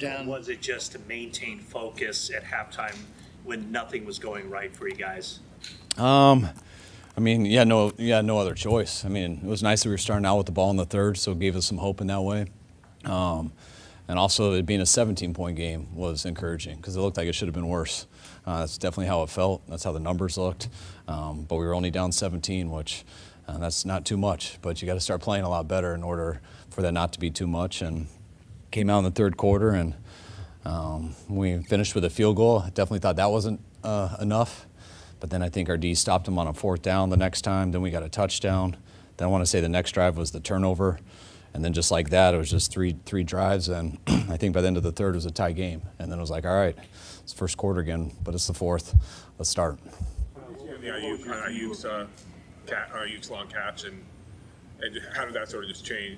down. Was it just to maintain focus at halftime when nothing was going right for you guys? I mean, no other choice. I mean, it was nice that we were starting out with the ball in the third, so it gave us some hope in that way. And also, it being a 17-point game was encouraging because it looked like it should have been worse. That's definitely how it felt. That's how the numbers looked. But we were only down 17, which that's not too much. But you got to start playing a lot better in order for that not to be too much. And came out in the third quarter, and we finished with a field goal. I definitely thought that wasn't enough. But then I think our D stopped him on a fourth down the next time. Then we got a touchdown. Then I want to say the next drive was the turnover. And then just like that, it was just three drives. And I think by the end of the third, it was a tie game. And then it was like, all right, it's first quarter again, but it's the fourth. Let's start. Ayuk's long catch, and how did that sort of just change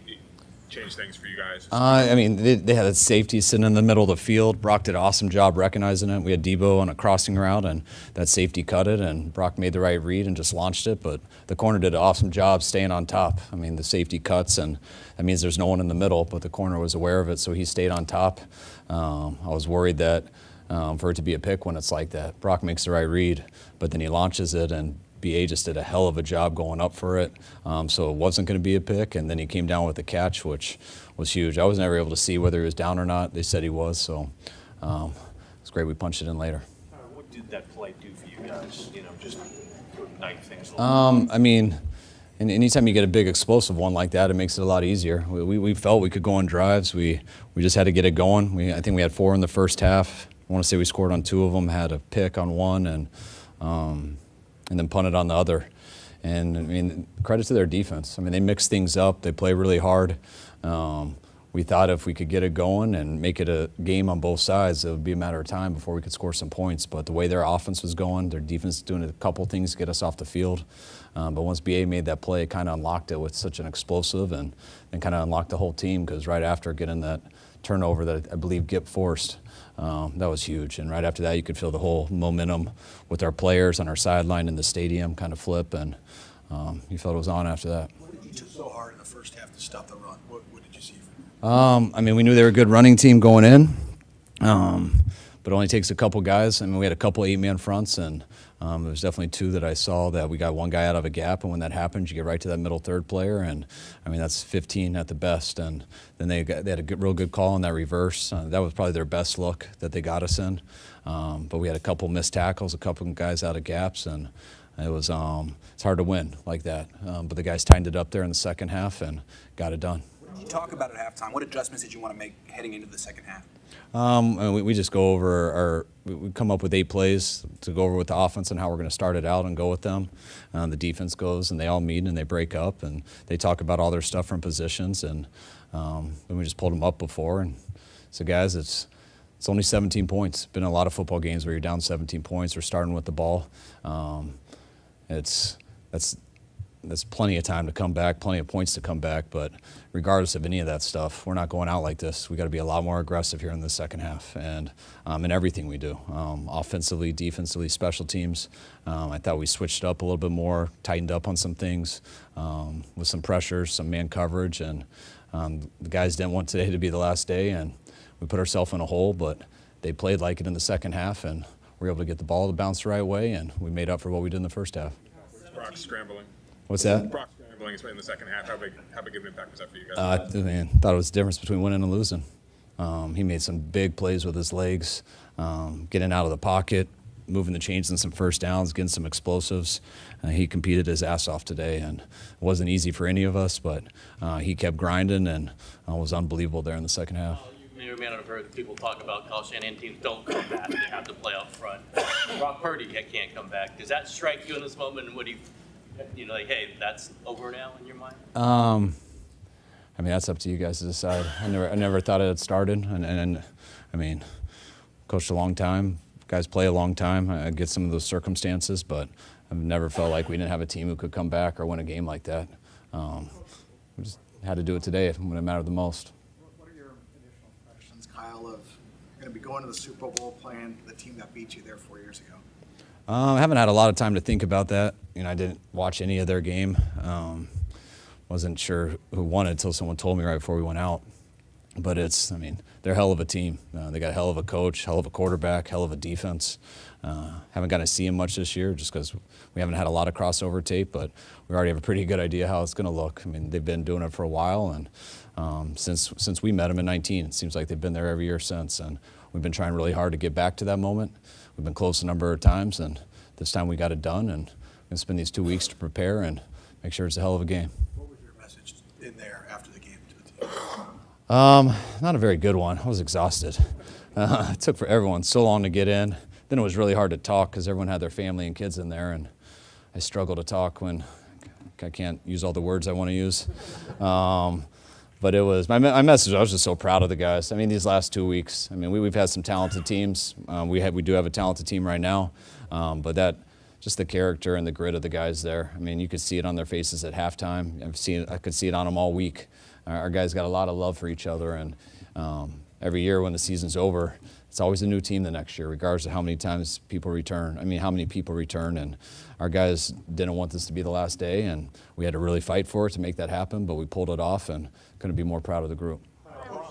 things for you guys? I mean, they had a safety sitting in the middle of the field. Brock did an awesome job recognizing it. We had Debo on a crossing route, and that safety cut it, and Brock made the right read and just launched it. But the corner did an awesome job staying on top. I mean, the safety cuts, and that means there's no one in the middle, but the corner was aware of it, so he stayed on top. I was worried that for it to be a pick when it's like that. Brock makes the right read, but then he launches it, and BA just did a hell of a job going up for it, so it wasn't going to be a pick, and then he came down with the catch, which was huge. I was never able to see whether he was down or not. They said he was, so it's great we punched it in later. What did that play do for you guys, just to ignite things a little? I mean, and anytime you get a big explosive one like that, it makes it a lot easier. We felt we could go on drives. We just had to get it going. I think we had 4 in the first half. I want to say we scored on 2 of them, had a pick on 1, and then punted on the other. And, I mean, credit to their defense. I mean, they mix things up. They play really hard. We thought if we could get it going and make it a game on both sides, it would be a matter of time before we could score some points. But the way their offense was going, their defense doing a couple things to get us off the field. But once BA made that play, it kind of unlocked it with such an explosive and kind of unlocked the whole team, because right after getting that turnover that I believe Gip forced, that was huge. And right after that, you could feel the whole momentum with our players on our sideline in the stadium kind of flip, and you felt it was on after that. What did you do so hard in the first half to stop the run? What did you see from them? I mean, we knew they were a good running team going in, but it only takes a couple guys. I mean, we had a couple 8-man fronts, and there was definitely 2 that I saw that we got one guy out of a gap, and when that happens, you get right to that middle third player, and I mean, that's 15 at the best. And then they had a real good call on that reverse. That was probably their best look that they got us in. But we had a couple missed tackles, a couple guys out of gaps, and it was it's hard to win like that. But the guys tightened it up there in the second half and got it done. What did you talk about at halftime? What adjustments did you want to make heading into the second half? We just go over we come up with 8 plays to go over with the offense and how we're going to start it out and go with them. The defense goes, and they all meet and they break up, and they talk about all their stuff from positions, and then we just pulled them up before. And so guys, it's only 17 points. Been a lot of football games where you're down 17 points or starting with the ball. That's plenty of time to come back, plenty of points to come back, but regardless of any of that stuff, we're not going out like this. We got to be a lot more aggressive here in the second half, and in everything we do, offensively, defensively, special teams. I thought we switched up a little bit more, tightened up on some things with some pressures, some man coverage, and the guys didn't want today to be the last day, and we put ourselves in a hole, but they played like it in the second half, and we were able to get the ball to bounce the right way, and we made up for what we did in the first half. Brock scrambling. What's that? Brock scrambling in the second half. How big of an impact was that for you guys? Man, thought it was the difference between winning and losing. He made some big plays with his legs, getting out of the pocket, moving the chains in some first downs, getting some explosives. He competed his ass off today, and it wasn't easy for any of us, but he kept grinding and was unbelievable there in the second half. You may not have heard people talk about Kyle Shanahan teams don't come back; they have to play up front. Brock Purdy can't come back. Does that strike you in this moment? And what do you like? Hey, that's over now in your mind? I mean, that's up to you guys to decide. I never thought it had started, and I mean, coached a long time. Guys play a long time. I get some of those circumstances, but I've never felt like we didn't have a team who could come back or win a game like that. We just had to do it today when it mattered the most. What are your initial impressions, Kyle, of you're going to be going to the Super Bowl playing the team that beat you there 4 years ago? I haven't had a lot of time to think about that. I didn't watch any of their game. Wasn't sure who won it until someone told me right before we went out. But they're a hell of a team. They got a hell of a coach, hell of a quarterback, hell of a defense. Haven't gotten to see them much this year just because we haven't had a lot of crossover tape, but we already have a pretty good idea how it's going to look. I mean, they've been doing it for a while, and since we met them in 19, it seems like they've been there every year since. And we've been trying really hard to get back to that moment. We've been close a number of times, and this time we got it done. And we're going to spend these 2 weeks to prepare and make sure it's a hell of a game. What was your message in there after the game to the team? Not a very good one. I was exhausted. It took for everyone so long to get in. Then it was really hard to talk because everyone had their family and kids in there, and I struggle to talk when I can't use all the words I want to use. But it was my message. I was just so proud of the guys. I mean, these last 2 weeks. I mean, we've had some talented teams. We do have a talented team right now, but just the character and the grit of the guys there. I mean, you could see it on their faces at halftime. I could see it on them all week. Our guys got a lot of love for each other, and every year when the season's over, it's always a new team the next year, regardless of how many people return. And our guys didn't want this to be the last day, and we had to really fight for it to make that happen, but we pulled it off, and couldn't be more proud of the group.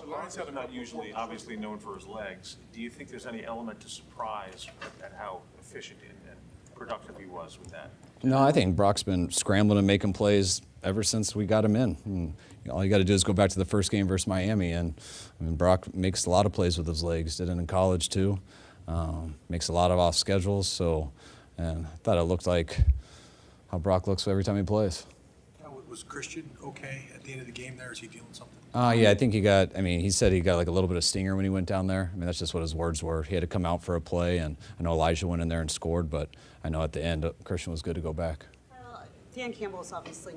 Line's not usually obviously known for his legs. Do you think there's any element to surprise at how efficient and productive he was with that? No, I think Brock's been scrambling and making plays ever since we got him in. And all you got to do is go back to the first game versus Miami, and Brock makes a lot of plays with his legs. Did it in college too. Makes a lot of off schedules. And I thought it looked like how Brock looks every time he plays. Was Christian okay at the end of the game there? Is he feeling something? Yeah, I think he said he got like a little bit of stinger when he went down there. I mean, that's just what his words were. He had to come out for a play, and I know Elijah went in there and scored, but I know at the end, Christian was good to go back. Dan Campbell is obviously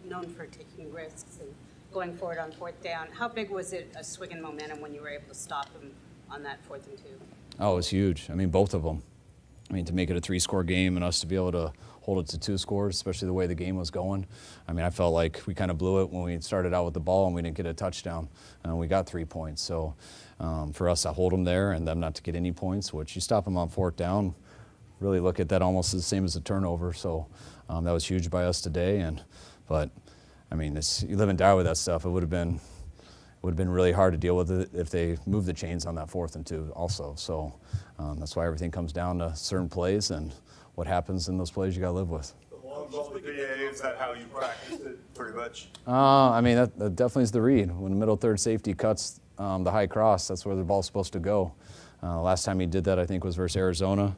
known for taking risks and going forward on fourth down. How big was it a swing in momentum when you were able to stop him on that 4th and 2? Oh, it was huge. I mean, both of them. I mean, to make it a 3-score game and us to be able to hold it to 2 scores, especially the way the game was going. I mean, I felt like we kind of blew it when we started out with the ball and we didn't get a touchdown, and we got 3 points. So for us to hold them there and them not to get any points, which you stop them on 4th down, really look at that almost the same as a turnover. So that was huge by us today. But I mean, you live and die with that stuff. It would have been really hard to deal with it if they moved the chains on that 4th and 2 also. So that's why everything comes down to certain plays, and what happens in those plays you got to live with. The long ball to BA, is that how you practiced it pretty much? I mean, that definitely is the read. When the middle third safety cuts the high cross, that's where the ball's supposed to go. Last time he did that, I think, was versus Arizona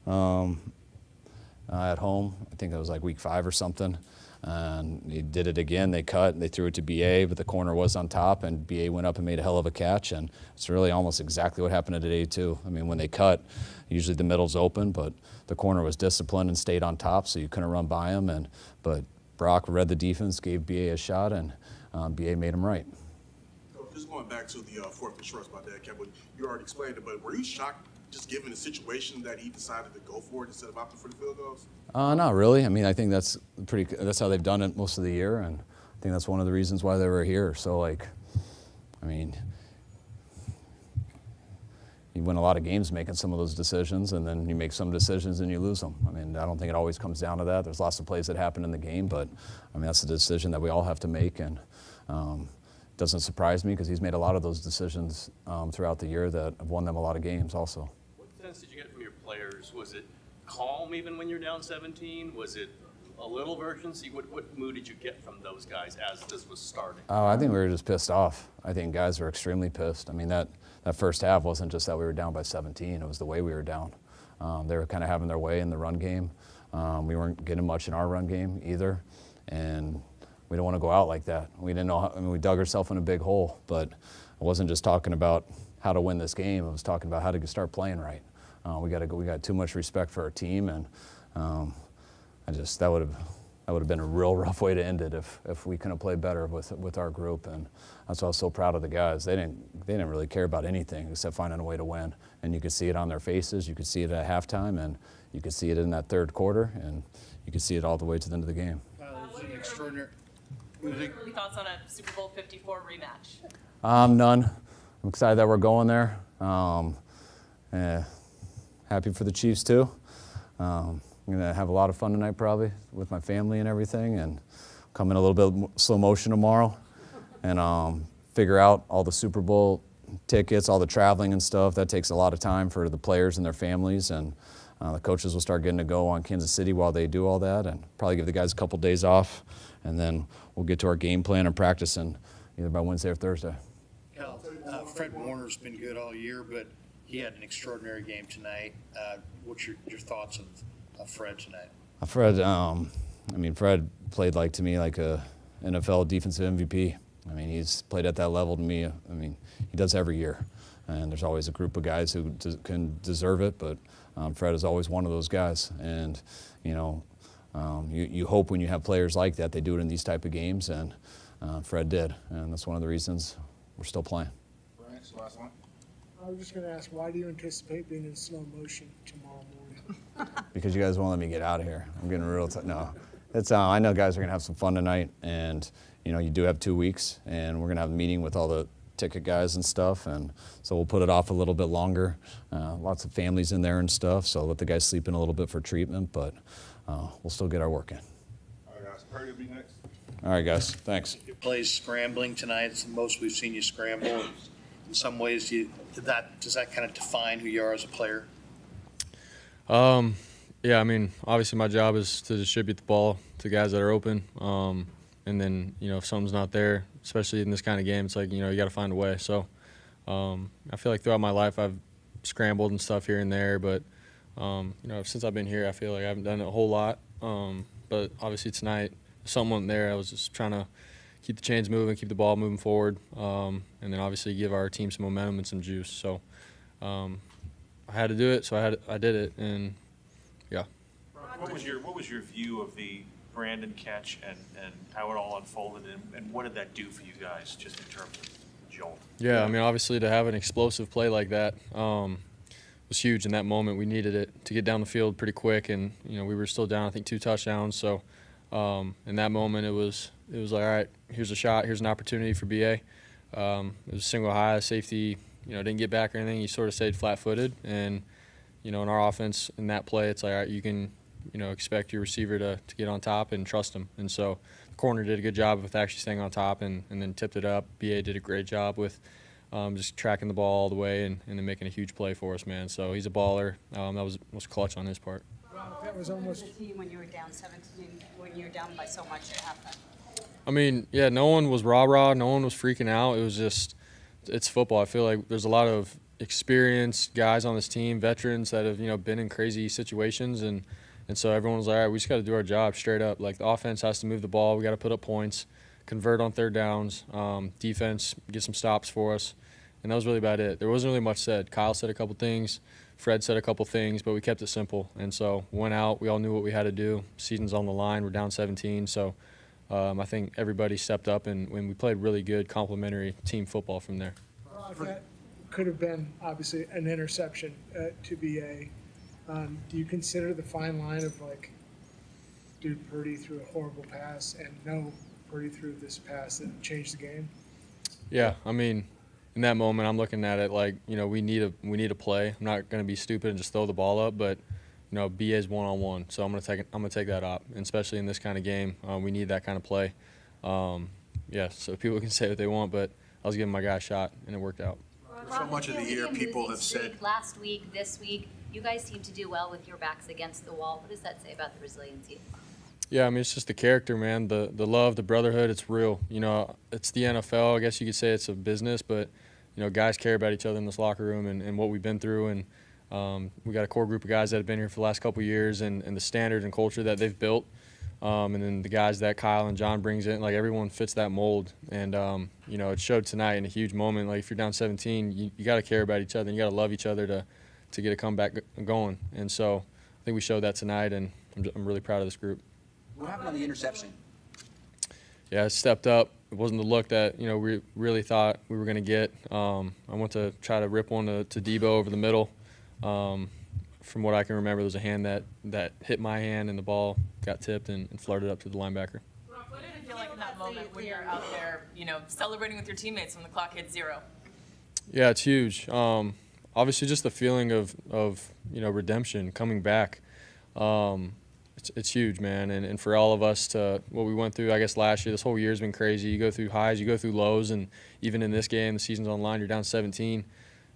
at home. I think that was like week 5 or something. And he did it again. They cut, and they threw it to BA, but the corner was on top, and BA went up and made a hell of a catch. And it's really almost exactly what happened today, too. I mean, when they cut, usually the middle's open, but the corner was disciplined and stayed on top, so you couldn't run by him. But Brock read the defense, gave BA a shot, and BA made him right. Just going back to the 4th and shorts about that, Kevin, you already explained it, but were you shocked just given the situation that he decided to go for it instead of opting for the field goals? Not really. I mean, I think that's how they've done it most of the year, and I think that's one of the reasons why they were here. So, I mean, you win a lot of games making some of those decisions, and then you make some decisions and you lose them. I mean, I don't think it always comes down to that. There's lots of plays that happen in the game, but I mean, that's a decision that we all have to make, and it doesn't surprise me because he's made a lot of those decisions throughout the year that have won them a lot of games also. What sense did you get from your players? Was it calm even when you're down 17? Was it a little urgency? What mood did you get from those guys as this was starting? I think we were just pissed off. I think guys were extremely pissed. I mean, that first half wasn't just that we were down by 17. It was the way we were down. They were kind of having their way in the run game. We weren't getting much in our run game either. And we don't want to go out like that. We didn't know. I mean, we dug ourselves in a big hole. But I wasn't just talking about how to win this game. I was talking about how to start playing right. We got too much respect for our team, and that would have been a real rough way to end it if we couldn't play better with our group. And that's why I was so proud of the guys. They didn't really care about anything except finding a way to win. And you could see it on their faces. You could see it at halftime, and you could see it in that 3rd quarter, and you could see it all the way to the end of the game. What are your early thoughts on a Super Bowl 54 rematch? None. I'm excited that we're going there. Happy for the Chiefs too. I'm gonna have a lot of fun tonight probably with my family and everything, and come in a little bit slow motion tomorrow, and figure out all the Super Bowl tickets, all the traveling and stuff. That takes a lot of time for the players and their families, and the coaches will start getting to go on Kansas City while they do all that, and probably give the guys a couple days off, and then we'll get to our game plan and practicing either by Wednesday or Thursday. Cal, Fred Warner's been good all year, but he had an extraordinary game tonight. What's your thoughts of Fred tonight? Fred, Fred played to me like a NFL defensive MVP. I mean, he's played at that level to me. I mean, he does every year, and there's always a group of guys who can deserve it, but Fred is always one of those guys. And you hope when you have players like that, they do it in these type of games, and Fred did, and that's one of the reasons we're still playing. Brian's last one. I was just going to ask, why do you anticipate being in slow motion tomorrow morning? Because you guys won't let me get out of here. I'm getting real no. It's I know guys are gonna have some fun tonight, and you do have 2 weeks, and we're gonna have a meeting with all the ticket guys and stuff, and so we'll put it off a little bit longer. Lots of families in there and stuff, so let the guys sleep in a little bit for treatment, but we'll still get our work in. All right, guys. Purdy will be next. All right, guys. Thanks. Your plays scrambling tonight. It's the most we've seen you scramble. In some ways, does that kind of define who you are as a player? Yeah, I mean, obviously my job is to distribute the ball to guys that are open. And then, if something's not there, especially in this kind of game, it's like, you got to find a way. So I feel like throughout my life I've scrambled and stuff here and there, but, since I've been here, I feel like I haven't done it a whole lot. But obviously tonight, if something wasn't there, I was just trying to keep the chains moving, keep the ball moving forward, and then obviously give our team some momentum and some juice. So I had to do it, so I did it, and yeah. What was your view of the Brandon catch and how it all unfolded, and what did that do for you guys just in terms of jolt? Yeah, I mean, obviously to have an explosive play like that was huge in that moment. We needed it to get down the field pretty quick, and we were still down, I think, 2 touchdowns. So in that moment, it was like, all right, here's a shot, here's an opportunity for BA. It was a single high, safety, didn't get back or anything. He sort of stayed flat-footed, and in our offense, in that play, it's like, all right, you can expect your receiver to get on top and trust him. And so the corner did a good job with actually staying on top and then tipped it up. BA did a great job with just tracking the ball all the way and then making a huge play for us, man. So he's a baller. That was clutch on his part. That was almost when you were down 17, when you were down by so much at halftime. I mean, yeah, no one was rah-rah. No one was freaking out. It was just, it's football. I feel like there's a lot of experienced guys on this team, veterans that have, been in crazy situations. And so everyone was like, all right, we just got to do our job straight up. Like, the offense has to move the ball. We got to put up points, convert on third downs, defense, get some stops for us. And that was really about it. There wasn't really much said. Kyle said a couple things. Fred said a couple things, but we kept it simple. And so went out. We all knew what we had to do. Season's on the line. We're down 17. So I think everybody stepped up, and we played really good complementary team football from there. that could have been obviously an interception to BA. Do you consider the fine line of dude, Purdy threw a horrible pass, and no, Purdy threw this pass that changed the game? Yeah, I mean, in that moment, I'm looking at it like, we need a play. I'm not going to be stupid and just throw the ball up, but BA's one-on-one, so I'm gonna take that op, and especially in this kind of game, we need that kind of play. Yeah, so people can say what they want, but I was giving my guy a shot, and it worked out. For so much of the year, people have said last week, this week, you guys seem to do well with your backs against the wall. What does that say about the resiliency? Yeah, I mean, it's just the character, man. The love, the brotherhood, it's real. It's the NFL. I guess you could say it's a business, but, guys care about each other in this locker room and what we've been through. And we got a core group of guys that have been here for the last couple of years and the standard and culture that they've built. And then the guys that Kyle and John brings in, everyone fits that mold. And, it showed tonight in a huge moment. If you're down 17, you got to care about each other and you got to love each other to get a comeback going. And so I think we showed that tonight, and I'm really proud of this group. What happened on the interception? Yeah, I stepped up. It wasn't the look that, we really thought we were going to get. I went to try to rip one to Debo over the middle. From what I can remember, there was a hand that hit my hand, and the ball got tipped and flirted up to the linebacker. What did it feel like in that moment when you're out there, celebrating with your teammates when the clock hits 0? Yeah, it's huge. Obviously, just the feeling of redemption, coming back. it's huge, man. And for all of us to what we went through, I guess last year, this whole year's been crazy. You go through highs, you go through lows, and even in this game, the season's on the line, you're down 17,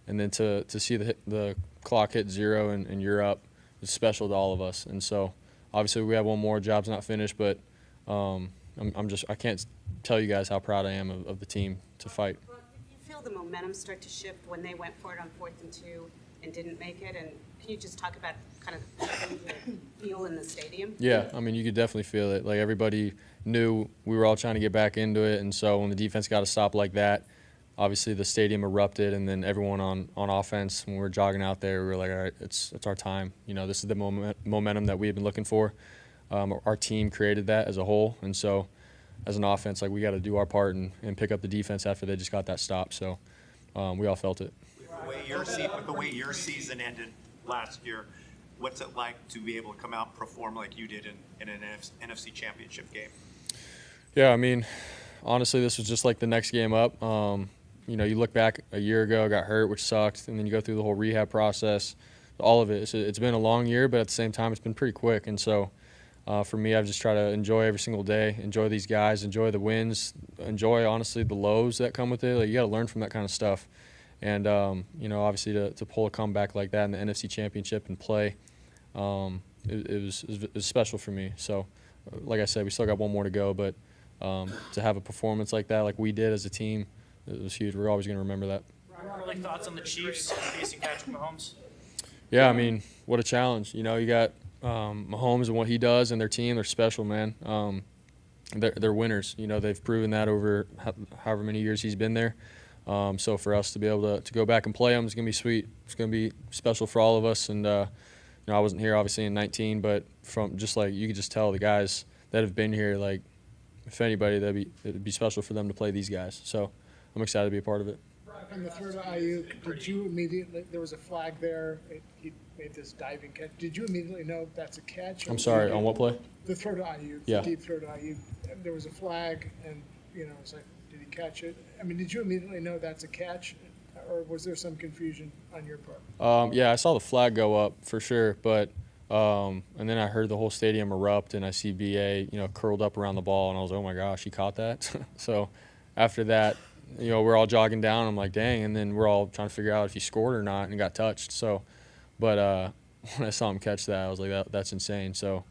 and then to see the clock hit 0 and you're up, it's special to all of us. And so obviously we have one more, job's not finished, but I can't tell you guys how proud I am of the team to fight. Well, did you feel the momentum start to shift when they went for it on 4th and 2 and didn't make it? And can you just talk about kind of the feel in the stadium? Yeah, I mean, you could definitely feel it. Like, everybody knew we were all trying to get back into it, and so when the defense got a stop like that, obviously the stadium erupted, and then everyone on offense, when we were jogging out there, we were like, all right, it's our time. You know, this is the momentum that we have been looking for. Our team created that as a whole, and so as an offense, like, we got to do our part and pick up the defense after they just got that stop. So we all felt it. With the way your season ended last year, what's it like to be able to come out and perform like you did in an NFC championship game? Yeah, I mean, honestly, this was just like the next game up. You know, you look back a year ago, got hurt, which sucked, and then you go through the whole rehab process, all of it. It's been a long year, but at the same time, it's been pretty quick. And so for me, I've just tried to enjoy every single day, enjoy these guys, enjoy the wins, enjoy, honestly, the lows that come with it. Like, you got to learn from that kind of stuff. And, you know, obviously to pull a comeback like that in the NFC Championship and play, it was special for me. So, like I said, we still got one more to go, but to have a performance like that, like we did as a team, it was huge. We're always going to remember that. Early thoughts on the Chiefs facing Patrick Mahomes? Yeah, I mean, what a challenge. You know, you got Mahomes and what he does and their team. They're special, man. They're winners. You know, they've proven that over however many years he's been there. So for us to be able to go back and play them is going to be sweet. It's going to be special for all of us. And, you know, I wasn't here, obviously, in 19, but from just like you could just tell the guys that have been here, like, if anybody, it'd be special for them to play these guys. So I'm excited to be a part of it. On the throw to Ayuk, did you immediately, there was a flag there, he made this diving catch. Did you immediately know that's a catch? I'm sorry, on what play? The throw to Ayuk, Yeah. the deep throw to Ayuk. There was a flag, and, you know, it's like, did he catch it? I mean, did you immediately know that's a catch, or was there some confusion on your part? Yeah, I saw the flag go up for sure, but and then I heard the whole stadium erupt, and I see BA, you know, curled up around the ball, and I was like, oh my gosh, he caught that. So after that, you know, we're all jogging down. I'm like, dang, and then we're all trying to figure out if he scored or not, and got touched. So, but when I saw him catch that, I was like, that's insane. So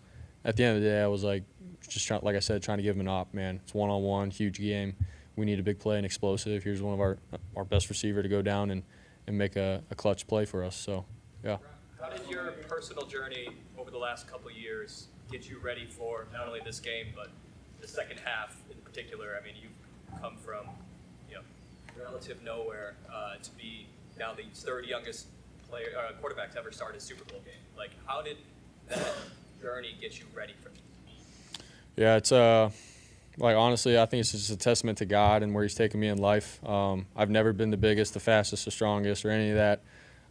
at the end of the day, I was like, just trying, like I said, trying to give him an op, man. It's one-on-one, huge game. We need a big play and explosive. Here's one of our best receiver to go down and make a clutch play for us. So, yeah. How did your personal journey over the last couple of years get you ready for not only this game, but the second half in particular? I mean, you've come from, you know, relative nowhere to be now the third youngest quarterback to ever start a Super Bowl game. Like, how did that journey get you ready for this? Yeah, it's like, honestly, I think it's just a testament to God and where He's taken me in life. I've never been the biggest, the fastest, the strongest, or any of that.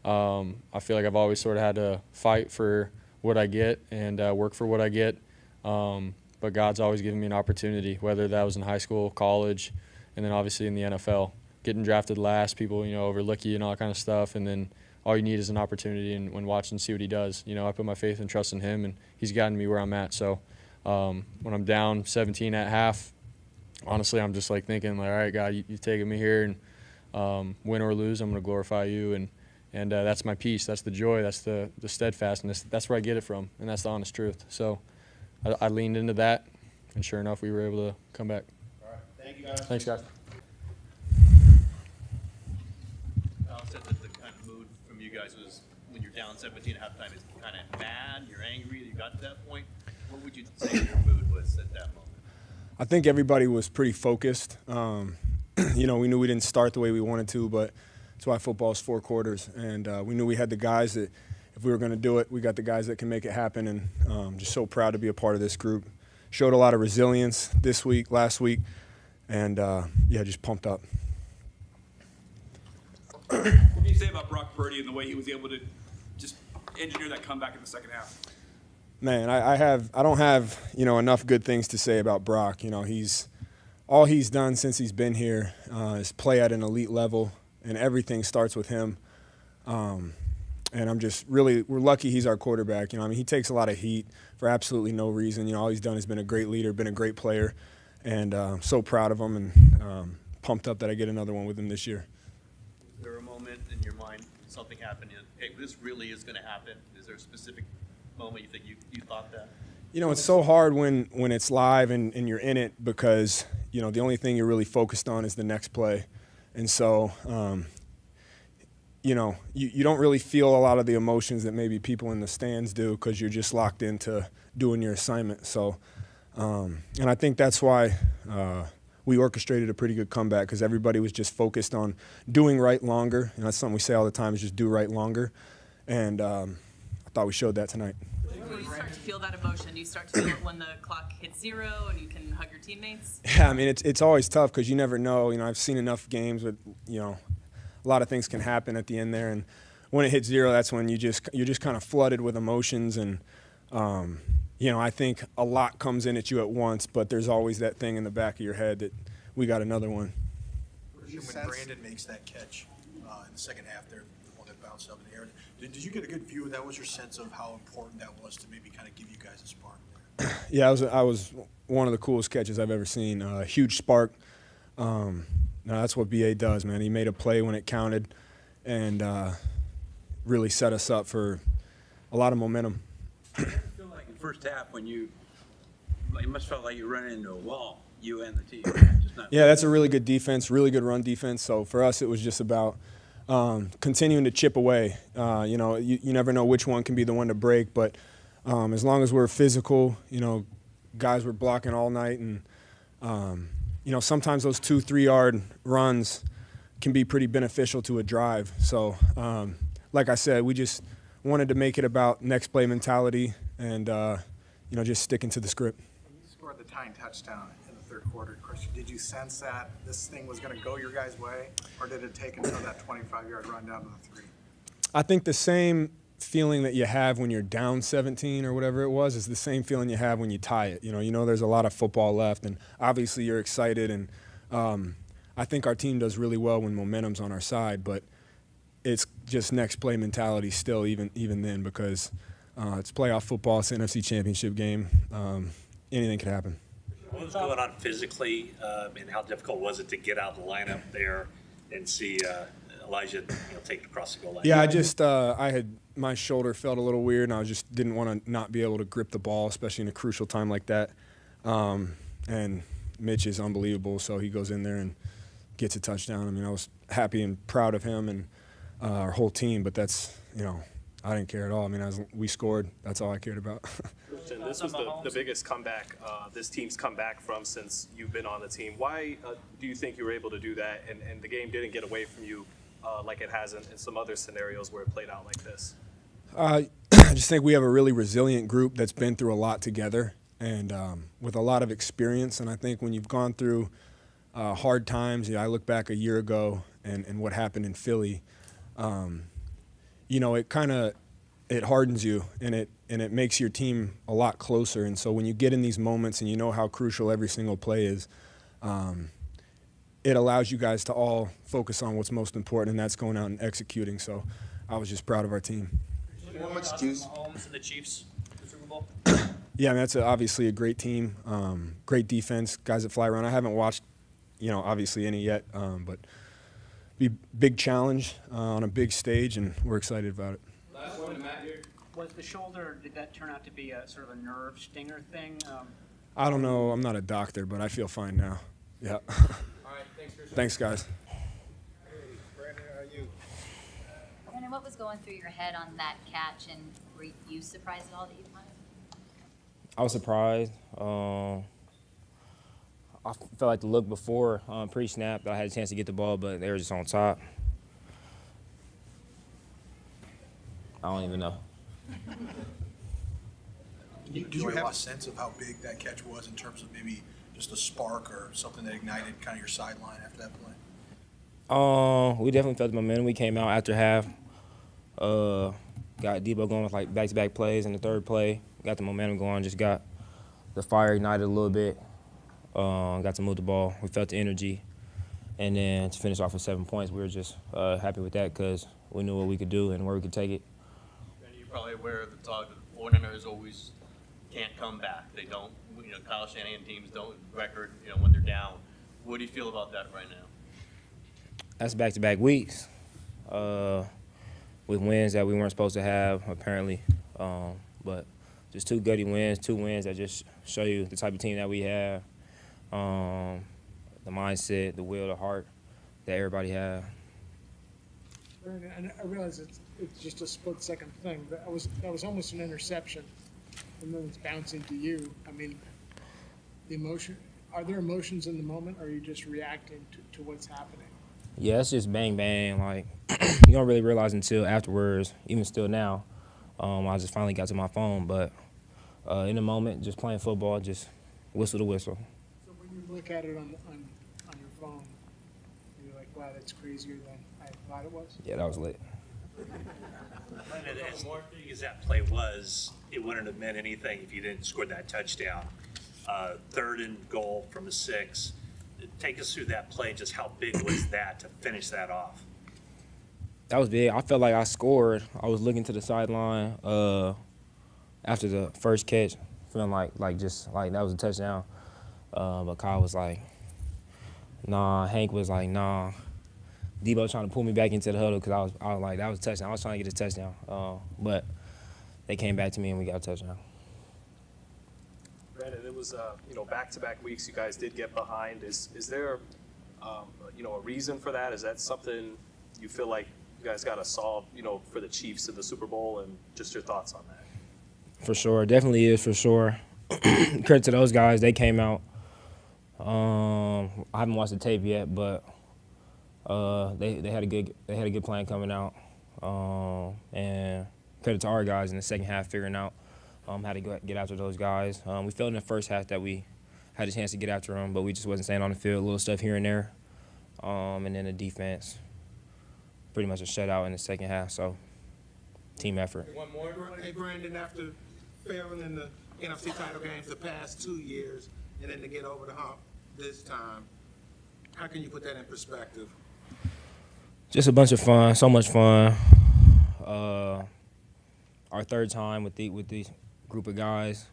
I feel like I've always sort of had to fight for what I get and work for what I get. But God's always given me an opportunity, whether that was in high school, college, and then obviously in the NFL. Getting drafted last, people, you know, overlook you and all that kind of stuff, and then all you need is an opportunity and when watch and see what He does. You know, I put my faith and trust in Him, and He's gotten me where I'm at. So when I'm down 17 at half, honestly, I'm just like thinking, like, all right, God, you've taken me here, and win or lose, I'm going to glorify You, and that's my peace, that's the joy, that's the steadfastness, that's where I get it from, and that's the honest truth. So I leaned into that, and sure enough, we were able to come back. All right, thank you guys. Thanks, guys. Alan said that the kind of mood from you guys was when you're down 17 at halftime is kind of mad, you're angry that you got to that point. What would you say your mood was at that moment? I think everybody was pretty focused. You know, we knew we didn't start the way we wanted to, but that's why football is 4 quarters. And we knew we had the guys that, if we were going to do it, we got the guys that can make it happen. And just so proud to be a part of this group. Showed a lot of resilience this week, last week, and yeah, just pumped up. What do you say about Brock Purdy and the way he was able to just engineer that comeback in the second half? Man, I don't have, you know, enough good things to say about Brock. You know, all he's done since he's been here is play at an elite level, and everything starts with him. And we're lucky he's our quarterback. I mean, he takes a lot of heat for absolutely no reason. All he's done is been a great leader, been a great player, and so proud of him and pumped up that I get another one with him this year. Is there a moment in your mind, something happened, hey, this really is going to happen? Is there a specific moment you think you thought that? It's so hard when it's live and you're in it because, the only thing you're really focused on is the next play. And so, you don't really feel a lot of the emotions that maybe people in the stands do because you're just locked into doing your assignment. So, and I think that's why we orchestrated a pretty good comeback because everybody was just focused on doing right longer. And that's something we say all the time is just do right longer. And I thought we showed that tonight. When you start to feel that emotion, you start to feel it when the clock hits 0 and you can hug your teammates? Yeah, I mean, it's always tough because you never know. I've seen enough games with, a lot of things can happen at the end there. And when it hits 0, that's when you're just kind of flooded with emotions. And, I think a lot comes in at you at once, but there's always that thing in the back of your head that we got another one. When Brandon makes that catch in the second half there, the one that bounced up in the air, did you get a good view of that? Was your sense of how important that was to maybe kind of give you guys a spark there? Yeah, I was one of the coolest catches I've ever seen. Huge spark. That's what BA does, man. He made a play when it counted and really set us up for a lot of momentum. I feel like in the first half when it must have felt like you ran into a wall, you and the team. Yeah, that's a really good defense, really good run defense. So for us, it was just about continuing to chip away. You never know which one can be the one to break, but as long as we're physical, guys were blocking all night, and sometimes those 2-3 yard runs can be pretty beneficial to a drive. So, like I said, we just wanted to make it about next play mentality and just sticking to the script. When you scored the tying touchdown in the third quarter, Christian, did you sense that this thing was going to go your guys' way, or did it take until that 25-yard run down to the 3? I think the same feeling that you have when you're down 17 or whatever it was is the same feeling you have when you tie it. There's a lot of football left, and obviously you're excited, and I think our team does really well when momentum's on our side, but it's just next play mentality still even then because it's playoff football, it's an NFC championship game. Anything could happen. What was going on physically, and how difficult was it to get out of the lineup there and see Elijah take it across the goal line? Yeah, I had my shoulder felt a little weird, and I just didn't want to not be able to grip the ball, especially in a crucial time like that. And Mitch is unbelievable, so he goes in there and gets a touchdown. I mean, I was happy and proud of him and our whole team, but that's, I didn't care at all. I mean, we scored. That's all I cared about. This was the biggest comeback this team's come back from since you've been on the team. Why do you think you were able to do that and the game didn't get away from you like it has in some other scenarios where it played out like this? I just think we have a really resilient group that's been through a lot together and with a lot of experience. And I think when you've gone through hard times, I look back a year ago and what happened in Philly, it hardens you and it makes your team a lot closer. And so when you get in these moments and you know how crucial every single play is, it allows you guys to all focus on what's most important, and that's going out and executing. So I was just proud of our team. What's juice? Mahomes and the Chiefs, the Super Bowl. Yeah, I mean, that's obviously a great team, great defense, guys that fly around. I haven't watched, obviously any yet, but be big challenge on a big stage, and we're excited about it. Last one to Matt here. Was the shoulder, did that turn out to be a sort of a nerve stinger thing? I don't know. I'm not a doctor, but I feel fine now. Yeah. All right, thanks, Christian. Thanks, guys. Brandon, what was going through your head on that catch, and were you surprised at all that you caught it? I was surprised. I felt like the look before pre-snap, I had a chance to get the ball, but they were just on top. I don't even know. Did you have a sense of how big that catch was in terms of maybe just a spark or something that ignited kind of your sideline after that play? We definitely felt the momentum. We came out after half, got Debo going with like back-to-back plays in the third play, got the momentum going, just got the fire ignited a little bit, got to move the ball. We felt the energy, and then to finish off with 7 points, we were just happy with that because we knew what we could do and where we could take it. probably aware of the talk that the 49ers always can't come back. They don't, Kyle Shanahan teams don't record, when they're down. What do you feel about that right now? That's back-to-back weeks with wins that we weren't supposed to have, apparently. But just two gutty wins, 2 wins that just show you the type of team that we have, the mindset, the will, the heart that everybody has. And I realize it's just a split-second thing, but that was almost an interception, and then it's bouncing to you. I mean, the emotion. Are there emotions in the moment, or are you just reacting to what's happening? Yeah, it's just bang, bang. Like, you don't really realize until afterwards, even still now. I just finally got to my phone, but in the moment, just playing football, just whistle to whistle. So when you look at it on your phone, you're like, wow, that's crazier than I thought it was? Yeah, that was lit. Brandon, as big as that play was, it wouldn't have meant anything if you didn't score that touchdown. 3rd and goal from a 6. Take us through that play. Just how big was that to finish that off? That was big. I felt like I scored. I was looking to the sideline after the first catch, feeling like that was a touchdown. But Kyle was like, nah. Hank was like, nah. Debo trying to pull me back into the huddle because I was like, that was a touchdown. I was trying to get a touchdown. But they came back to me and we got a touchdown. Brandon, it was back-to-back weeks you guys did get behind. Is there a reason for that? Is that something you feel like you guys got to solve for the Chiefs in the Super Bowl, and just your thoughts on that? For sure, definitely is for sure. Credit to those guys, they came out. I haven't watched the tape yet, but they had a good plan coming out, and credit to our guys in the second half figuring out how to get after those guys. We felt in the first half that we had a chance to get after them, but we just wasn't staying on the field, little stuff here and there. And then the defense, pretty much a shutout in the second half, so team effort. One more. Hey, Brandon, after failing in the NFC title games the past 2 years, and then to get over the hump this time, how can you put that in perspective? Just a bunch of fun, so much fun. Our 3rd time with these group of guys.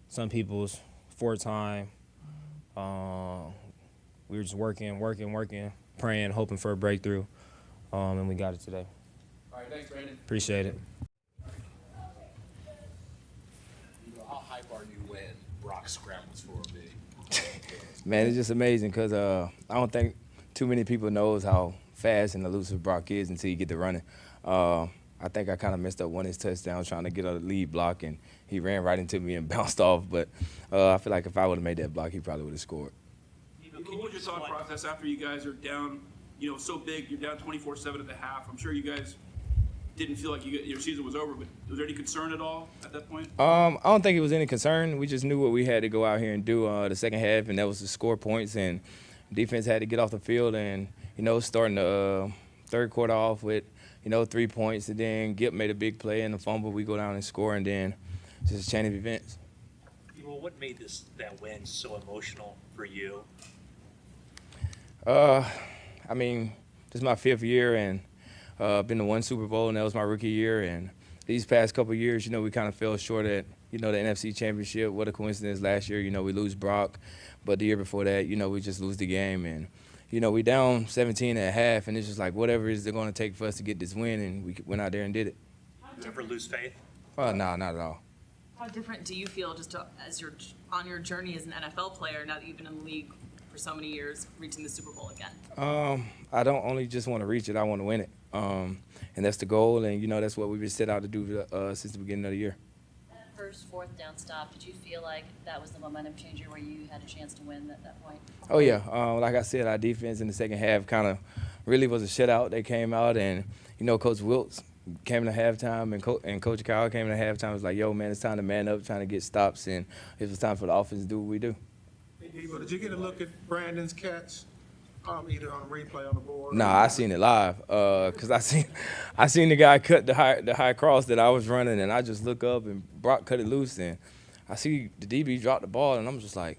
Some people's 4th time. We were just working, praying, hoping for a breakthrough, and we got it today. All right, thanks, Brandon. Appreciate it. How hype are you when Brock scrambles for a big? Man, it's just amazing because I don't think too many people knows how fast and elusive Brock is until you get to running. I think I kind of messed up one of his touchdowns trying to get a lead block, and he ran right into me and bounced off. But I feel like if I would have made that block, he probably would have scored. What was your thought process after you guys are down, so big, you're down 24-7 at the half? I'm sure you guys didn't feel like your season was over, but was there any concern at all at that point? I don't think it was any concern. We just knew what we had to go out here and do the second half, and that was to score points, and defense had to get off the field and, starting the 3rd quarter off with, 3 points, and then Gip made a big play and a fumble. We go down and score, and then just a chain of events. Well, what made that win so emotional for you? I mean, this is my 5th year, and been to 1 Super Bowl, and that was my rookie year. And these past couple of years, we kind of fell short at, the NFC championship. What a coincidence. Last year, we lose Brock, but the year before that, we just lose the game. And we down 17 at half, and it's just like whatever it is they're going to take for us to get this win, and we went out there and did it. Never lose faith? No, not at all. How different do you feel just as you're on your journey as an NFL player, now that you've been in the league for so many years, reaching the Super Bowl again? I don't only just want to reach it, I want to win it. And that's the goal, and, that's what we've been set out to do since the beginning of the year. That first 4th down stop, did you feel like that was the momentum changer where you had a chance to win at that point? Oh, yeah. Like I said, our defense in the second half kind of really was a shutout. They came out, and, Coach Wiltz came in at halftime, and Coach Kyle came in at halftime. It was like, yo, man, it's time to man up, trying to get stops, and it was time for the offense to do what we do. Hey, Debo, did you get a look at Brandon's catch, either on replay on the board? Nah, I seen it live because I seen the guy cut the high cross that I was running, and I just look up, and Brock cut it loose, and I see the DB drop the ball, and I'm just like,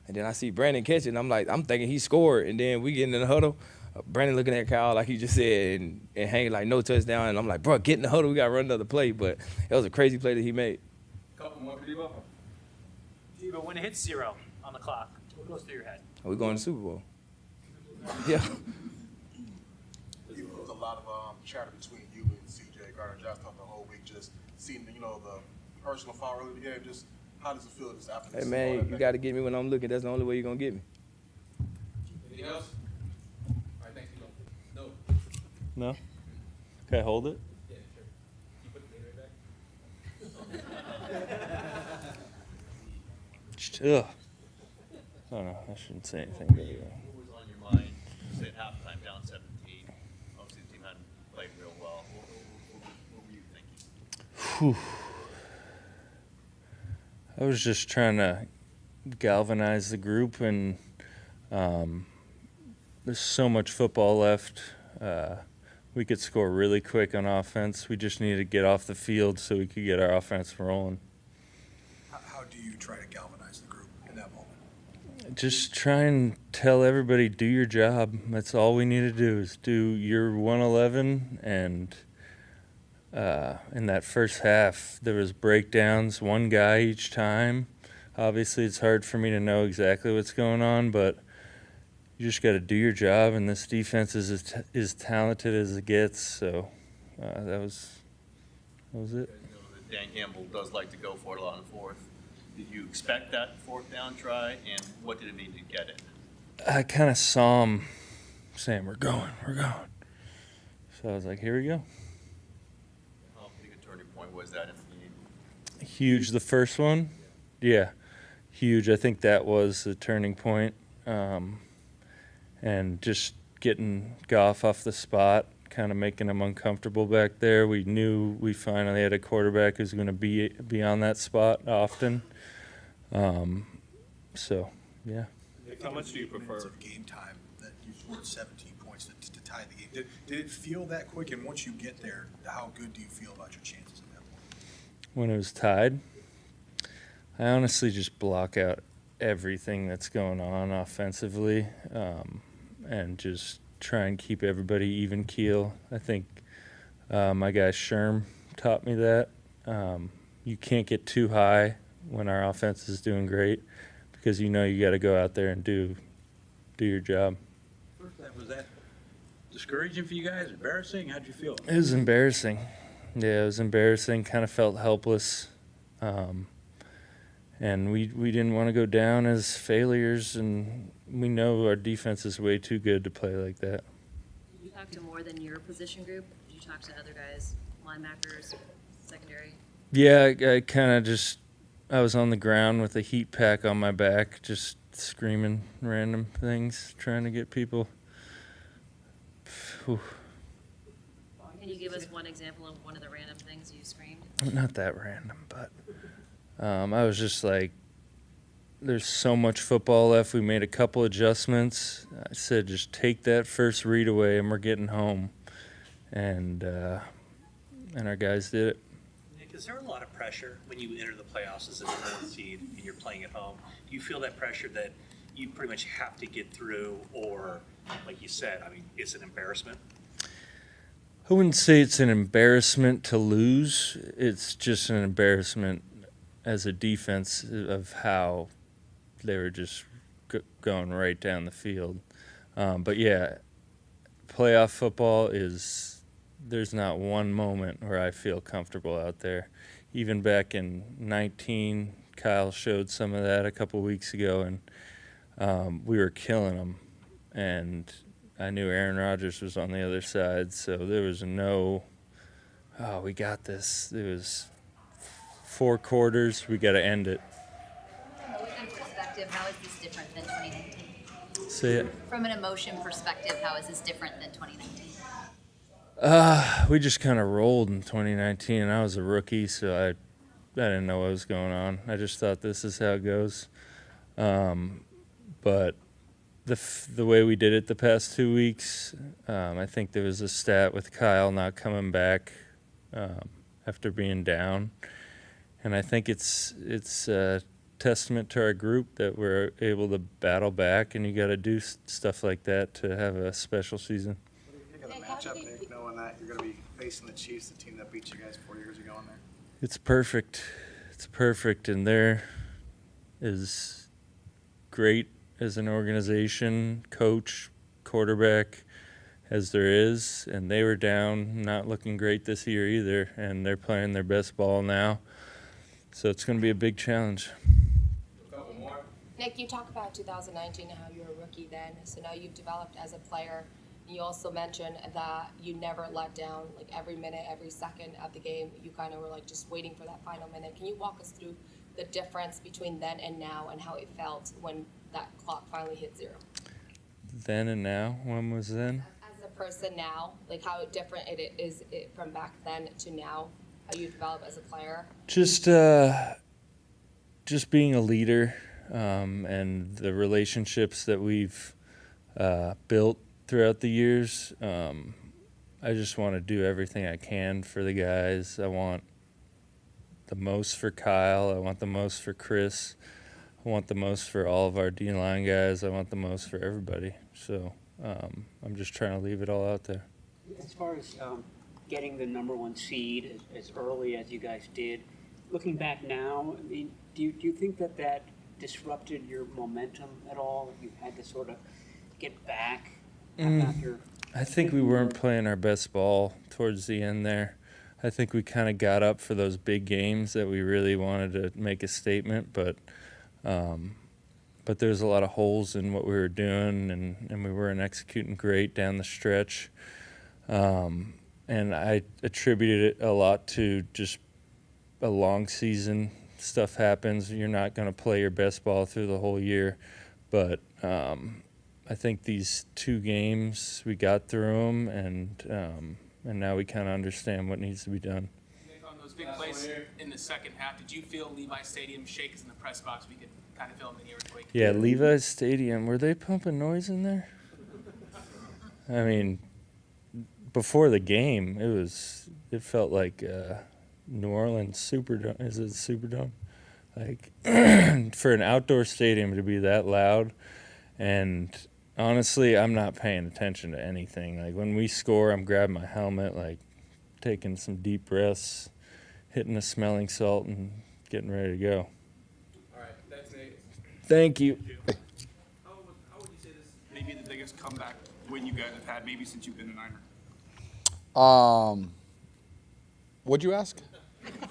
and then I see Brandon catch it, and I'm thinking he scored, and then we get in the huddle. Brandon looking at Kyle like he just said, and Hank like no touchdown, and I'm like, bro, get in the huddle, we got to run another play. But it was a crazy play that he made. Couple more for Debo. Debo, when it hits 0 on the clock, what goes through your head? Are we going to the Super Bowl? Yeah. There was a lot of chatter between you and CJ Gardner-Johnson throughout the whole week, just seeing, the personal foul early in the game. Just how does it feel just after this? Hey, man, you got to get me when I'm looking. That's the only way you're going to get me. Anything else? All right, thanks, Debo. No. No? Okay, hold it. Yeah, sure. You put the thing right back? Ugh. Oh no, I shouldn't say anything. What was on your mind, say at halftime, down 17? Obviously, the team hadn't played real well. What were you thinking? Whew. I was just trying to galvanize the group, and there's so much football left. We could score really quick on offense. We just needed to get off the field so we could get our offense rolling. How do you try to galvanize the group in that moment? Just try and tell everybody, do your job. That's all we need to do is do your 111. And in that first half, there was breakdowns, one guy each time. Obviously, it's hard for me to know exactly what's going on, but you just got to do your job. And this defense is as talented as it gets. So that was it. Dan Campbell does like to go for it a lot in the fourth. Did you expect that fourth down try, and what did it mean to get it? I kind of saw him saying, we're going. So I was like, here we go. How big a turning point was that in the game? Huge, the first one? Yeah, huge. I think that was the turning point. And just getting Goff off the spot, kind of making him uncomfortable back there. We knew we finally had a quarterback who's going to be on that spot often. So, yeah. How much do you prefer? Of game time that you scored 17 points to tie the game. Did it feel that quick? And once you get there, how good do you feel about your chances at that point? When it was tied, I honestly just block out everything that's going on offensively, and just try and keep everybody even keel. I think my guy Sherm taught me that. You can't get too high when our offense is doing great, because you got to go out there and do your job. Was that discouraging for you guys? Embarrassing? How'd you feel? It was embarrassing. Yeah, it was embarrassing. Kind of felt helpless. And we didn't want to go down as failures, and we know our defense is way too good to play like that. Did you talk to more than your position group? Did you talk to other guys, linebackers, secondary? Yeah, I kind of I was on the ground with a heat pack on my back, just screaming random things, trying to get people. Whew. Can you give us one example of one of the random things you screamed? Not that random, but I was just like, there's so much football left. We made a couple adjustments. I said, just take that first read away and we're getting home. And our guys did it. Nick, is there a lot of pressure when you enter the playoffs as a fourth seed and you're playing at home? Do you feel that pressure that you pretty much have to get through, or, like you said, it's an embarrassment? I wouldn't say it's an embarrassment to lose. It's just an embarrassment as a defense of how they were just going right down the field. But yeah, playoff football there's not one moment where I feel comfortable out there. Even back in 19, Kyle showed some of that a couple weeks ago, and we were killing them. And I knew Aaron Rodgers was on the other side, so there was we got this. It was 4 quarters, we got to end it. From an emotion perspective, how is this different than 2019? Say it. From an emotion perspective, how is this different than 2019? We just kind of rolled in 2019, and I was a rookie, so I didn't know what was going on. I just thought this is how it goes. But the way we did it the past 2 weeks, I think there was a stat with Kyle not coming back after being down, and I think it's testament to our group that we're able to battle back, and you got to do stuff like that to have a special season. What do you think of the matchup, Nick, knowing that you're going to be facing the Chiefs, the team that beat you guys 4 years ago in there? It's perfect. It's perfect, and they're as great as an organization, coach, quarterback as there is, and they were down, not looking great this year either, and they're playing their best ball now. So it's going to be a big challenge. Nick, you talk about 2019 and how you were a rookie then, so now you've developed as a player. You also mentioned that you never let down, like every minute, every second of the game, you kind of were like just waiting for that final minute. Can you walk us through the difference between then and now and how it felt when that clock finally hit 0? Then and now? When was then? As a person now, like how different it is from back then to now, how you develop as a player? Just being a leader, and the relationships that we've built throughout the years. I just want to do everything I can for the guys. I want the most for Kyle. I want the most for Chris. I want the most for all of our D-line guys. I want the most for everybody. So I'm just trying to leave it all out there. As far as getting the #1 seed as early as you guys did, looking back now, I mean, do you think that disrupted your momentum at all? You had to sort of get back after? I think we weren't playing our best ball towards the end there. I think we kind of got up for those big games that we really wanted to make a statement, but there's a lot of holes in what we were doing, and we weren't executing great down the stretch. And I attributed it a lot to just a long season. Stuff happens. You're not going to play your best ball through the whole year, but I think these 2 games we got through them, and now we kind of understand what needs to be done. Nick, on those big plays in the second half, did you feel Levi Stadium shake in the press box? We could kind of feel a mini earthquake. Yeah, Levi's Stadium. Were they pumping noise in there? I mean, before the game, it felt like New Orleans Superdome. Is it Superdome? Like for an outdoor stadium to be that loud, and honestly, I'm not paying attention to anything. Like when we score, I'm grabbing my helmet, like taking some deep breaths, hitting the smelling salt, and getting ready to go. All right, that's Nate. Thank you. How would you say this may be the biggest comeback win you guys have had, maybe since you've been a Niner? What'd you ask?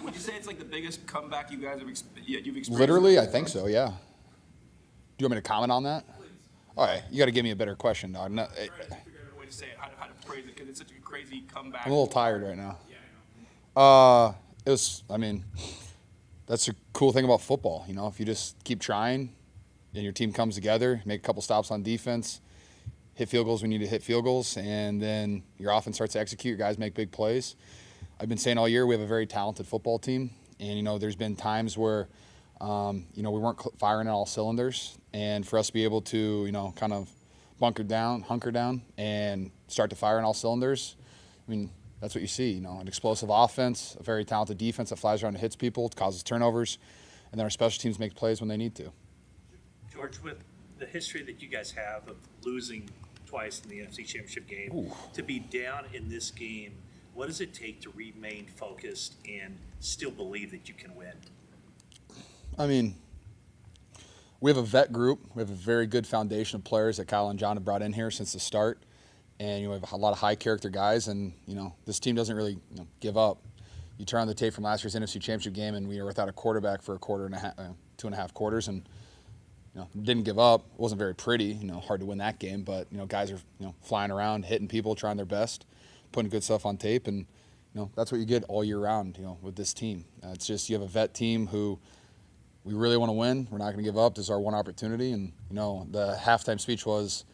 Would you say it's like the biggest comeback you guys have you've experienced? Literally, I think so, yeah. Do you want me to comment on that? All right, you got to give me a better question, dog. No, I'm trying to figure out a way to say it, how to phrase it, because it's such a crazy comeback. I'm a little tired right now. Yeah, I know. I mean, that's the cool thing about football. You know, if you just keep trying and your team comes together, make a couple stops on defense, hit field goals when you need to hit field goals, and then your offense starts to execute, your guys make big plays. I've been saying all year we have a very talented football team, and, you know, there's been times where, you know, we weren't firing on all cylinders, and for us to be able to, you know, kind of hunker down, and start to fire on all cylinders, I mean, that's what you see, you know, an explosive offense, a very talented defense that flies around and hits people, causes turnovers, and then our special teams make plays when they need to. George, with the history that you guys have of losing twice in the NFC Championship game, to be down in this game, what does it take to remain focused and still believe that you can win? I mean, we have a vet group. We have a very good foundation of players that Kyle and John have brought in here since the start. And, you know, we have a lot of high-character guys, and, you know, this team doesn't really, you know, give up. You turn on the tape from last year's NFC Championship game, and we were without a quarterback for a quarter and a half, 2.5 quarters, and, you know, didn't give up. It wasn't very pretty, you know, hard to win that game, but, you know, guys are, you know, flying around, hitting people, trying their best, putting good stuff on tape, and, you know, that's what you get all year round, you know, with this team. It's just you have a vet team who we really want to win. We're not going to give up. This is our one opportunity, and, you know, the halftime speech was,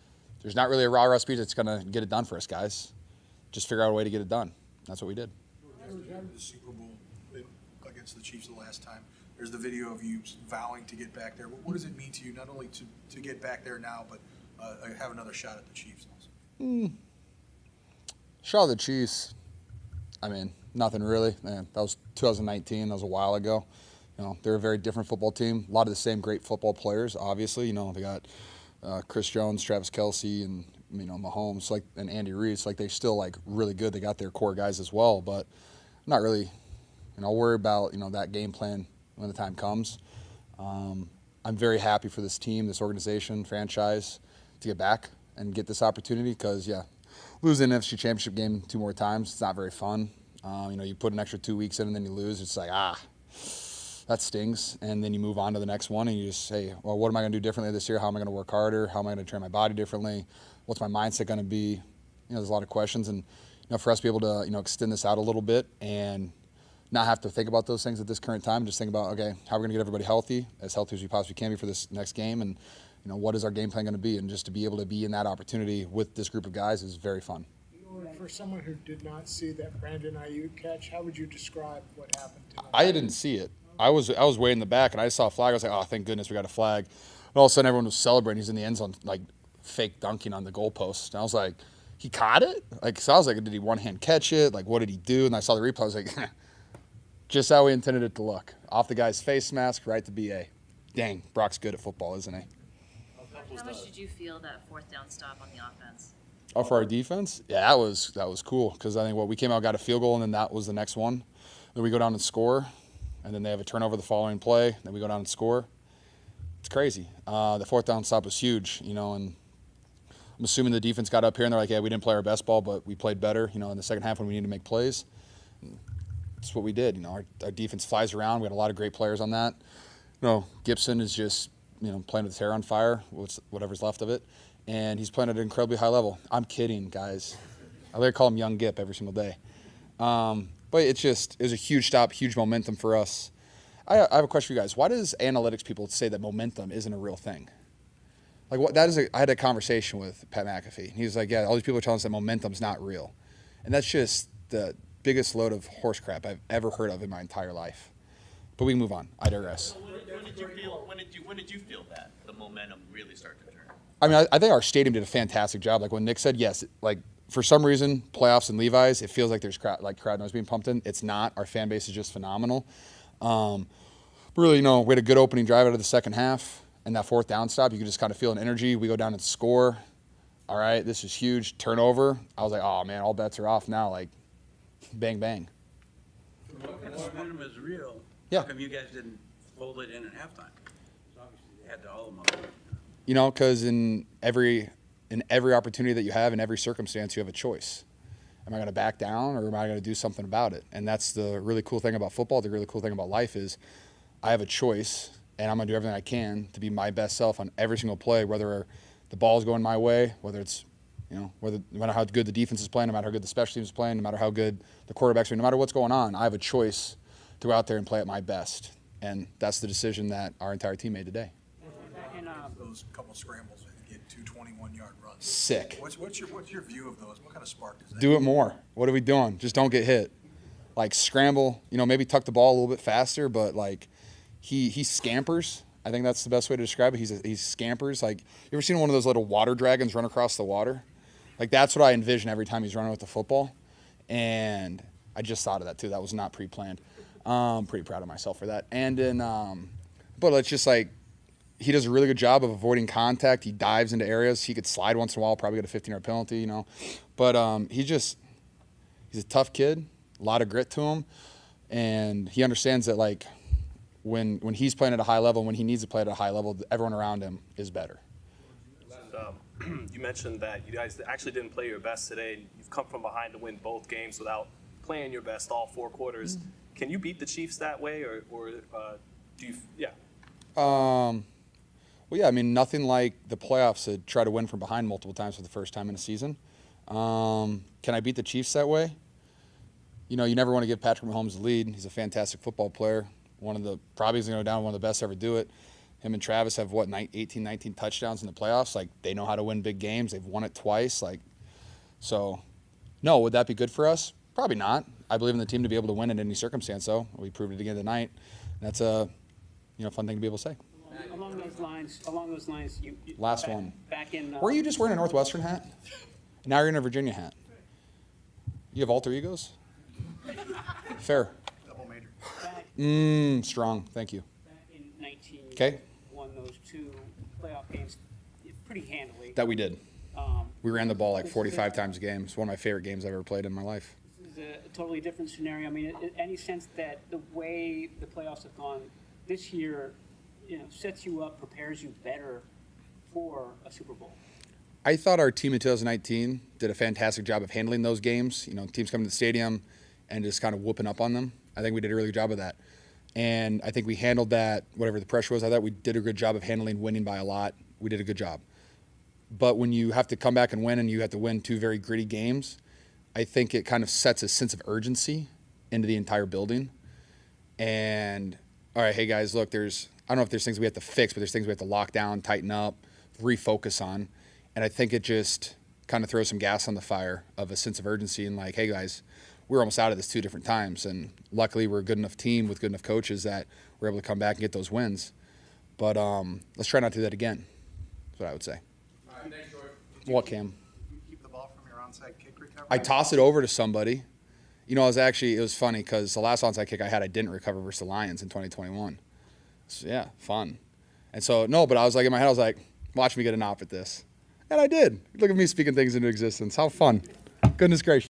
there's not really a rah-rah speech that's going to get it done for us, guys. Just figure out a way to get it done. That's what we did. The Super Bowl against the Chiefs the last time, there's the video of you vowing to get back there. What does it mean to you, not only to get back there now, but have another shot at the Chiefs also? Shot at the Chiefs, I mean, nothing really. Man, that was 2019. That was a while ago. You know, they're a very different football team. A lot of the same great football players, obviously. You know, they got Chris Jones, Travis Kelce, and you know Mahomes, like, and Andy Reid. It's like they're still like really good. They got their core guys as well, but I'm not really, you know, worried about that game plan when the time comes. I'm very happy for this team, this organization, franchise to get back and get this opportunity because losing an NFC Championship game 2 more times, it's not very fun. You know, you put an extra 2 weeks in and then you lose. It's like that stings. And then you move on to the next one and you just say, well, what am I going to do differently this year? How am I going to work harder? How am I going to train my body differently? What's my mindset going to be? You know, there's a lot of questions. And for us to be able to extend this out a little bit and not have to think about those things at this current time, just think about, okay, how are we going to get everybody healthy as we possibly can be for this next game, and what is our game plan going to be, and just to be able to be in that opportunity with this group of guys is very fun. For someone who did not see that Brandon Ayuk catch, how would you describe what happened to him? I didn't see it. I was way in the back, and I saw a flag. I was like, oh, thank goodness we got a flag. And all of a sudden, everyone was celebrating. He's in the end zone, like fake dunking on the goalpost. And I was like, he caught it? So I was like, did he one-hand catch it? Like, what did he do? And I saw the replay. I was like, just how we intended it to look. Off the guy's face mask, right to BA. Dang, Brock's good at football, isn't he? How much did you feel that 4th down stop on the offense? Oh, for our defense? Yeah, that was cool because I think we came out, got a field goal, and then that was the next one. Then we go down and score, and then they have a turnover the following play. Then we go down and score. It's crazy. The 4th down stop was huge, and I'm assuming the defense got up here and they're like, yeah, we didn't play our best ball, but we played better, in the second half when we needed to make plays. That's what we did. Our defense flies around. We had a lot of great players on that. Gibson is just, playing with his hair on fire, whatever's left of it. And he's playing at an incredibly high level. I'm kidding, guys. I like to call him Young Gip every single day. But it was a huge stop, huge momentum for us. I have a question for you guys. Why does analytics people say that momentum isn't a real thing? Like, I had a conversation with Pat McAfee. He was like, yeah, all these people are telling us that momentum's not real. And that's just the biggest load of horse crap I've ever heard of in my entire life. But we can move on. I digress. When did you feel that the momentum really started to turn? I mean, I think our stadium did a fantastic job. Like when Nick said, yes, like for some reason, playoffs and Levi's, it feels like there's crowd noise being pumped in. It's not. Our fan base is just phenomenal. Really, we had a good opening drive out of the second half. And that 4th down stop, you could just kind of feel an energy. We go down and score. All right, this is huge. Turnover. I was like, oh, man, all bets are off now. Like, bang, bang. Momentum is real. Yeah. How come you guys didn't fold it in at halftime? So obviously they had all the momentum. Because in every opportunity that you have, in every circumstance, you have a choice. Am I going to back down or am I going to do something about it? And that's the really cool thing about football. The really cool thing about life is I have a choice, and I'm going to do everything I can to be my best self on every single play, whether the ball's going my way, whether it's, no matter how good the defense is playing, no matter how good the special teams is playing, no matter how good the quarterbacks are, no matter what's going on, I have a choice to go out there and play at my best. And that's the decision that our entire team made today. Those couple scrambles and get 2 21-yard runs. Sick. What's your view of those? What kind of spark does that Do it more. What are we doing? Just don't get hit. Like scramble, maybe tuck the ball a little bit faster, but like he scampers. I think that's the best way to describe it. He scampers. Like, you ever seen one of those little water dragons run across the water? Like, that's what I envision every time he's running with the football. And I just thought of that, too. That was not pre-planned. Pretty proud of myself for that. And then, but it's just like, he does a really good job of avoiding contact. He dives into areas. He could slide once in a while, probably get a 15-yard penalty, But he's a tough kid, a lot of grit to him. And he understands that, like, when he's playing at a high level, when he needs to play at a high level, everyone around him is better. You mentioned that you guys actually didn't play your best today. You've come from behind to win both games without playing your best all 4 quarters. Mm-hmm. Can you beat the Chiefs that way, or do you? Yeah. Well, yeah. I mean, nothing like the playoffs to try to win from behind multiple times for the first time in a season. Can I beat the Chiefs that way? You never want to give Patrick Mahomes the lead. He's a fantastic football player. Probably is going to go down one of the best to ever do it. Him and Travis have 18, 19 touchdowns in the playoffs. Like, they know how to win big games. They've won it twice. So, no, would that be good for us? Probably not. I believe in the team to be able to win in any circumstance, though. We proved it again tonight. That's a, fun thing to be able to say. Along those lines, you Last one. Back in. Were you just wearing a Northwestern hat? Now you're in a Virginia hat. You have alter egos? Fair. Double major. Strong. Thank you. Back in 19, Okay. won those 2 playoff games pretty handily. That we did. We ran the ball like 45 times a game. It's one of my favorite games I've ever played in my life. This is a totally different scenario. I mean, any sense that the way the playoffs have gone this year, sets you up, prepares you better for a Super Bowl? I thought our team in 2019 did a fantastic job of handling those games. Teams coming to the stadium and just kind of whooping up on them. I think we did a really good job of that. And I think we handled that, whatever the pressure was. I thought we did a good job of handling winning by a lot. We did a good job. But when you have to come back and win, and you have to win 2 very gritty games, I think it kind of sets a sense of urgency into the entire building. And, all right, hey guys, look, I don't know if there's things we have to fix, but there's things we have to lock down, tighten up, refocus on. And I think it just kind of throws some gas on the fire of a sense of urgency and like, hey guys, we're almost out of this 2 different times. And luckily we're a good enough team with good enough coaches that we're able to come back and get those wins. But let's try not to do that again. That's what I would say. All right, thanks, George. What, Cam? Did you keep the ball from your onside kick recovery? I tossed it over to somebody. It was funny because the last onside kick I had, I didn't recover versus the Lions in 2021. So, yeah, fun. And so, no, but I was like, in my head, I was like, watch me get an op at this. And I did. Look at me speaking things into existence. How fun. Goodness gracious.